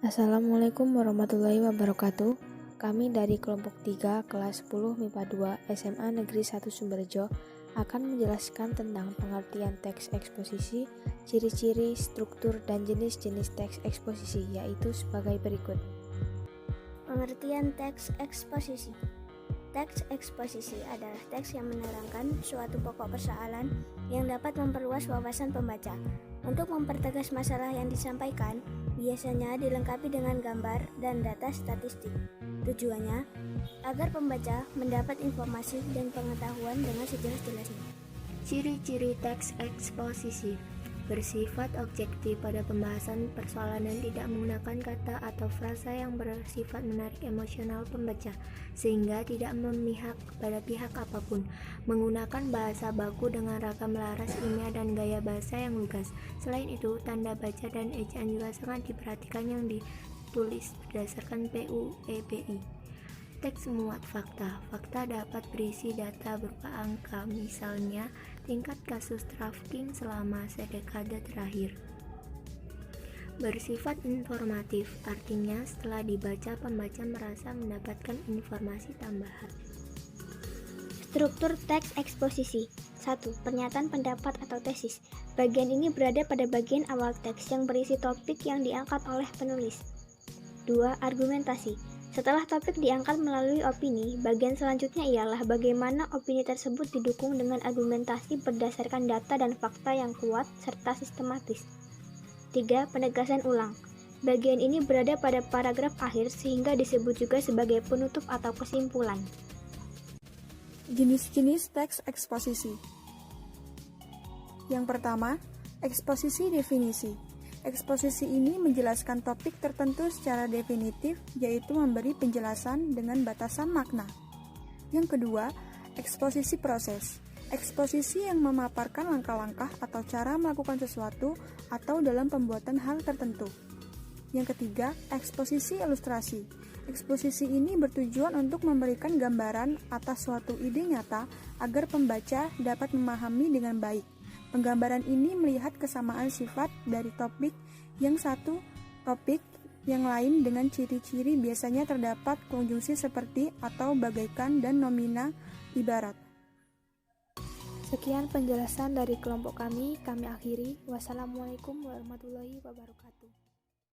Assalamualaikum warahmatullahi wabarakatuh. Kami dari kelompok 3 kelas 10 MIPA 2 SMA Negeri 1 Sumberjo akan menjelaskan tentang pengertian teks eksposisi, ciri-ciri, struktur, dan jenis-jenis teks eksposisi, yaitu sebagai berikut. Pengertian teks eksposisi. Teks eksposisi adalah teks yang menerangkan suatu pokok persoalan yang dapat memperluas wawasan pembaca. Untuk mempertegas masalah yang disampaikan, biasanya dilengkapi dengan gambar dan data statistik. Tujuannya agar pembaca mendapat informasi dan pengetahuan dengan sejelas-jelasnya. Ciri-ciri teks eksposisi bersifat objektif pada pembahasan persoalan dan tidak menggunakan kata atau frasa yang bersifat menarik emosional pembaca, sehingga tidak memihak pada pihak apapun. Menggunakan bahasa baku dengan ragam laras, ilmiah, dan gaya bahasa yang lugas. Selain itu, tanda baca dan ejaan juga sangat diperhatikan yang ditulis berdasarkan PUEBI. Teks muat fakta. Fakta dapat berisi data berupa angka, misalnya tingkat kasus trafficking selama sedekade terakhir. Bersifat informatif, artinya setelah dibaca pembaca merasa mendapatkan informasi tambahan. Struktur teks eksposisi. 1. Pernyataan pendapat atau tesis. Bagian ini berada pada bagian awal teks yang berisi topik yang diangkat oleh penulis. 2. Argumentasi. Setelah topik diangkat melalui opini, bagian selanjutnya ialah bagaimana opini tersebut didukung dengan argumentasi berdasarkan data dan fakta yang kuat serta sistematis. 3. Penegasan ulang. Bagian ini berada pada paragraf akhir sehingga disebut juga sebagai penutup atau kesimpulan. Jenis-jenis teks eksposisi. Yang pertama, eksposisi definisi. Eksposisi ini menjelaskan topik tertentu secara definitif, yaitu memberi penjelasan dengan batasan makna. Yang kedua, eksposisi proses. Eksposisi yang memaparkan langkah-langkah atau cara melakukan sesuatu atau dalam pembuatan hal tertentu. Yang ketiga, eksposisi ilustrasi. Eksposisi ini bertujuan untuk memberikan gambaran atas suatu ide nyata agar pembaca dapat memahami dengan baik. Penggambaran ini melihat kesamaan sifat dari topik yang satu topik yang lain dengan ciri-ciri biasanya terdapat konjungsi seperti atau bagaikan dan nomina ibarat. Sekian penjelasan dari kelompok kami akhiri. Wassalamualaikum warahmatullahi wabarakatuh.